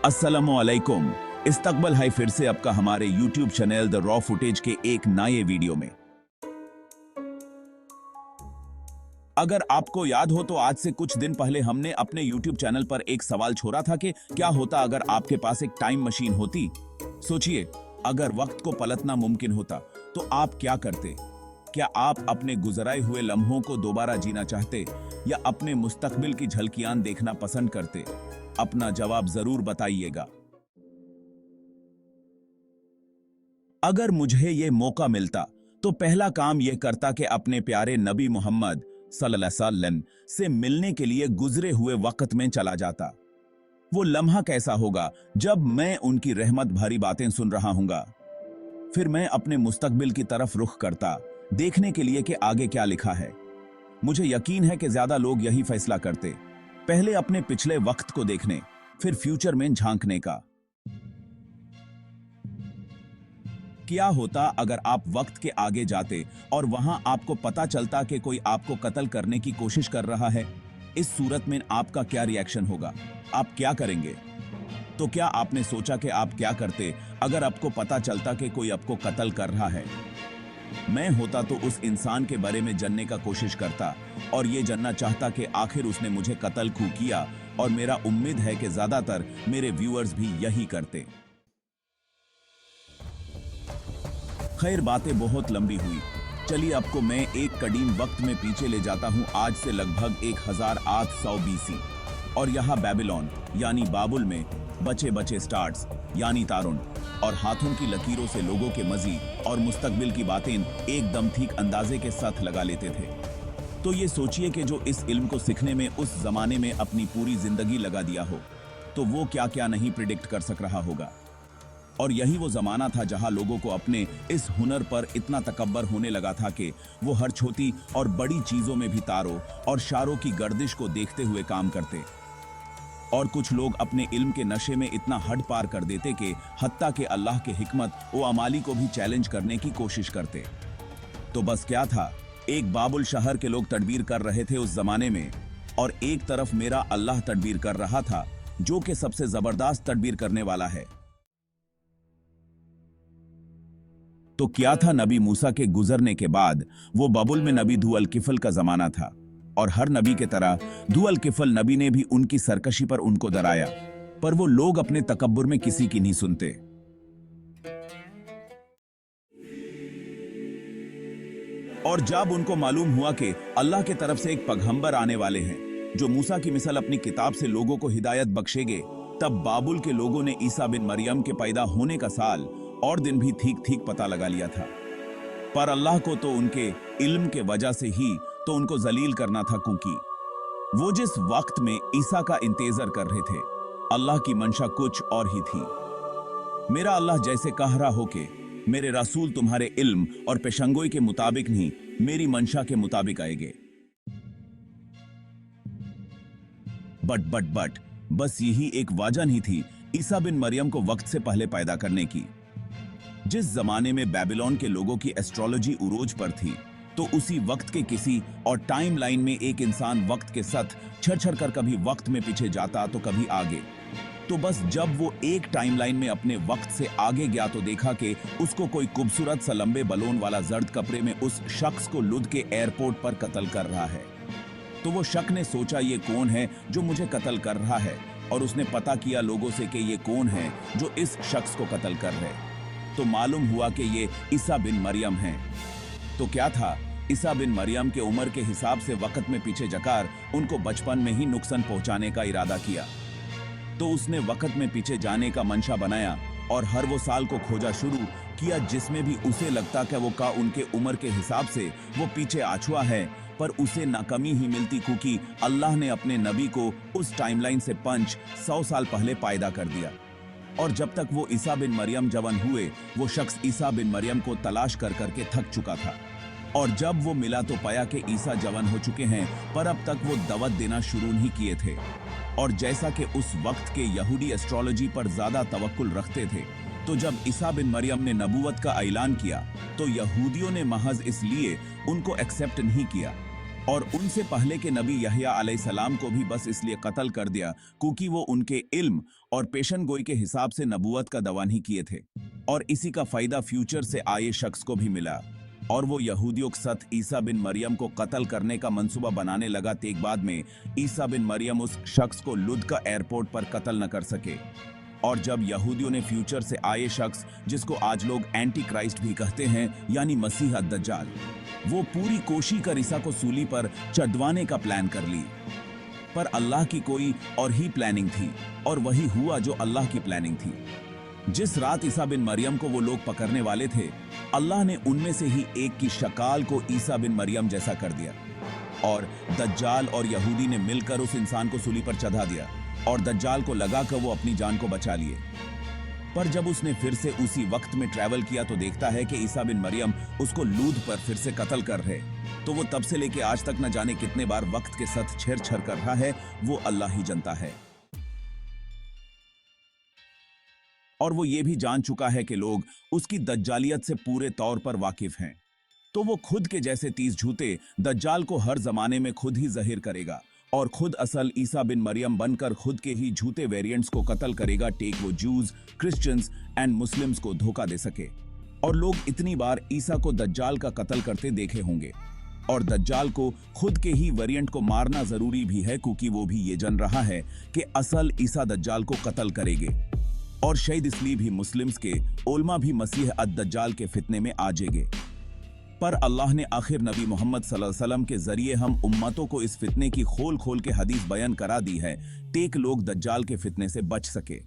अस्सलामुअलैकुम। इस्तकबल है फिर से आपका हमारे YouTube channel the raw footage के एक नए वीडियो में। अगर आपको याद हो तो आज से कुछ दिन पहले हमने अपने YouTube चैनल पर एक सवाल छोड़ा था कि क्या होता अगर आपके पास एक टाइम मशीन होती। सोचिए, अगर वक्त को पलटना मुमकिन होता तो आप क्या करते? क्या आप अपने गुजराए हुए लम्हों को दोबारा जीना चाहते या अपने मुस्तकबिल की झलकियां देखना पसंद करते? अपना जवाब जरूर बताइएगा। अगर मुझे ये मौका मिलता तो पहला काम यह करता कि अपने प्यारे नबी मोहम्मद सल्लल्लाहु अलैहि वसल्लम से मिलने के लिए गुजरे हुए वक्त में चला जाता। वो लम्हा कैसा होगा जब मैं उनकी रहमत भरी बातें सुन रहा हूंगा। फिर मैं अपने मुस्तकबिल की तरफ रुख करता, देखने के लिए कि आगे क्या लिखा है। मुझे यकीन है कि ज्यादा लोग यही फैसला करते, पहले अपने पिछले वक्त को देखने, फिर फ्यूचर में झांकने का। क्या होता अगर आप वक्त के आगे जाते और वहां आपको पता चलता कि कोई आपको कत्ल करने की कोशिश कर रहा है? इस सूरत में आपका क्या रिएक्शन होगा? आप क्या करेंगे? तो क्या आपने सोचा कि आप क्या करते अगर आपको पता चलता कि कोई आपको कत्ल कर रहा है? मैं होता तो उस इंसान के बारे में जानने का कोशिश करता और ये जानना चाहता कि आखिर उसने मुझे कत्ल क्यों किया, और मेरा उम्मीद है कि ज्यादातर मेरे व्यूअर्स भी यही करते। खैर, बातें बहुत लंबी हुई। चलिए आपको मैं एक कदीम वक्त में पीछे ले जाता हूं, आज से लगभग 1800 BC, और यहाँ बेबीलोन यानी बाबुल में बचे बचे स्टार्स यानी तारुण और हाथों की लकीरों से लोगों के मजी और मुस्तकबिल की बातें एकदम ठीक अंदाजे के साथ लगा लेते थे। तो ये सोचिए कि जो इस इल्म को सीखने में उस जमाने में अपनी पूरी जिंदगी लगा दिया हो, तो वो क्या क्या नहीं प्रिडिक्ट कर सक रहा होगा। और यही वो जमाना था जहां लोगों को अपने इस हुनर पर इतना तकब्बर होने लगा था कि वो हर छोटी और बड़ी चीजों में भी तारों और शारों की गर्दिश को देखते हुए काम करते। और कुछ लोग अपने इल्म के नशे में इतना हद पार कर देते कि हत्ता के अल्लाह के हिकमत व अमाली को भी चैलेंज करने की कोशिश करते। तो बस क्या था, एक बाबुल शहर के लोग तडबीर कर रहे थे उस जमाने में, और एक तरफ मेरा अल्लाह तडबीर कर रहा था जो कि सबसे जबरदस्त तडबीर करने वाला है। तो क्या था, नबी मूसा के गुजरने के बाद वो बबुल में नबी धू अल किफल का जमाना था, और हर नबी के तरह धू अल किफल नबी ने भी उनकी सरकशी पर उनको डराया, पर वो लोग अपने तकब्बुर में किसी की नहीं सुनते। और जब उनको मालूम हुआ कि अल्लाह के तरफ से एक पैगंबर आने वाले हैं जो मूसा की मिसाल अपनी किताब से लोगों को हिदायत बख्शेंगे, तब बाबुल के लोगों ने ईसा बिन मरियम के पैदा होने का साल और दिन भी ठीक ठीक पता लगा लिया था। पर अल्लाह को तो उनके इल्म के वजह से ही तो उनको जलील करना था, क्योंकि वो जिस वक्त में ईसा का इंतजार कर रहे थे, अल्लाह की मंशा कुछ और ही थी। मेरा अल्लाह जैसे कह रहा हो कि मेरे रसूल तुम्हारे इल्म और पेशंगोई के मुताबिक नहीं, मेरी मंशा के मुताबिक आएंगे। बट बस यही एक वजह नहीं थी ईसा बिन मरियम को वक्त से पहले पैदा करने की। जिस जमाने में बेबीलोन के लोगों की एस्ट्रोलॉजी उरोज पर थी, तो उसी वक्त के किसी और टाइम लाइन में एक इंसान वक्त के साथ छड़ कर कभी वक्त में पीछे जाता तो कभी आगे। तो बस जब वो एक टाइम लाइन में अपने वक्त से आगे गया तो देखा कि उसको कोई खूबसूरत सा लंबे बलून वाला जर्द कपड़े में उस शख्स को लुध के एयरपोर्ट पर कत्ल कर रहा है। तो वो शख्स ने सोचा, ये कौन है जो मुझे कत्ल कर रहा है, और उसने पता किया लोगों से कि ये कौन है जो इस शख्स को कत्ल कर रहे। तो मालूम हुआ कि ये ईसा बिन मरियम हैं। तो क्या था, ईसा बिन मरियम के उम्र के हिसाब से वक्त में पीछे जाकर उनको बचपन में ही नुकसान पहुंचाने का इरादा किया। तो उसने वक्त में पीछे जाने का मंशा बनाया और हर वो साल को खोजा शुरू किया जिसमें भी उसे लगता कि वो का उनके उम्र के हिसाब से वो पीछे आछुआ है, पर उसे नाकामी ही मिलती, क्योंकि अल्लाह ने अपने नबी को उस टाइमलाइन से 100 साल पहले पैदा कर दिया। और जब तक वो ईसा बिन मरियम जवान हुए, वो शख्स ईसा बिन मरियम को तलाश कर करके थक चुका था। और जब वो मिला तो पाया कि ईसा जवान हो चुके हैं, पर अब तक वो दावत देना शुरू नहीं किए थे। और जैसा कि उस वक्त के यहूदी एस्ट्रोलॉजी पर ज्यादा तवक्कुल रखते थे, तो जब ईसा बिन मरियम ने नबूवत का ऐलान किया तो यहूदियों ने महज इसलिए उनको एक्सेप्ट नहीं किया और उनसे पहले के नबी यहया अलैहिस्सलाम को भी बस इसलिए कत्ल कर दिया क्योंकि वो उनके इल्म और पेशन गोई के हिसाब से नबूवत का दावा नहीं किए थे, और इसी का फायदा फ्यूचर से आए शख्स को भी मिला। और वो यहूदियों के साथ ईसा बिन मरियम को कत्ल करने का मंसूबा बनाने लगा। तेक बाद में ईसा बिन मरियम उस शख्स को लुद का एयरपोर्ट पर कत्ल न कर सके। और जब यहूदियों ने फ्यूचर से आए शख्स, जिसको आज लोग एंटी क्राइस्ट भी कहते हैं, यानी मसीह दज्जाल, वो पूरी कोशी कर ईसा को सूली पर चढ़वाने का प्लान कर ली। पर अल्लाह की कोई और ही प्लानिंग थी, और वही हुआ जो अल्लाह की प्लानिंग थी। जिस रात ईसा बिन मरियम को वो लोग पकड़ने वाले थे, अल्लाह ने उनमें से ही एक की शक्ल को ईसा बिन मरियम जैसा कर दिया, और दज्जाल और यहूदी ने मिलकर उस इंसान को सूली पर चढ़ा दिया, और दज्जाल को लगाकर वो अपनी जान को बचा लिए। पर जब उसने फिर से उसी वक्त में ट्रैवल किया तो देखता है कि ईसा बिन मरियम उसको लूद पर फिर से कत्ल कर रहे। तो वो तब से लेके आज तक न जाने कितने बार वक्त के साथ छेड़छाड़ कर रहा है, वो अल्लाह ही जानता है। और वो ये भी जान चुका है कि लोग उसकी दज्जालियत से पूरे तौर पर वाकिफ हैं। तो वो खुद के जैसे 30 झूठे दज्जाल को हर जमाने में खुद ही ज़ाहिर करेगा, और खुद असल ईसा बिन मरियम बनकर खुद के ही झूठे वेरिएंट्स को कत्ल करेगा, टेक वो जूज, क्रिश्चियंस एंड मुस्लिम्स को धोखा दे सके। और लोग इतनी बार ईसा को दज्जाल का कत्ल करते देखे होंगे, और दज्जाल को खुद के ही वेरिएंट को मारना जरूरी भी है, क्योंकि वो भी ये जान रहा है कि असल ईसा दज्जाल को कत्ल करेंगे। और शायद इसलिए भी मुस्लिम्स के उलमा भी मसीह अद-दज्जाल के फितने में आ जाएंगे। पर अल्लाह ने आखिर नबी मोहम्मद सल्लल्लाहु अलैहि वसल्लम के जरिए हम उम्मतों को इस फितने की खोल खोल के हदीस बयान करा दी है, ताकि लोग दज्जाल के फितने से बच सके।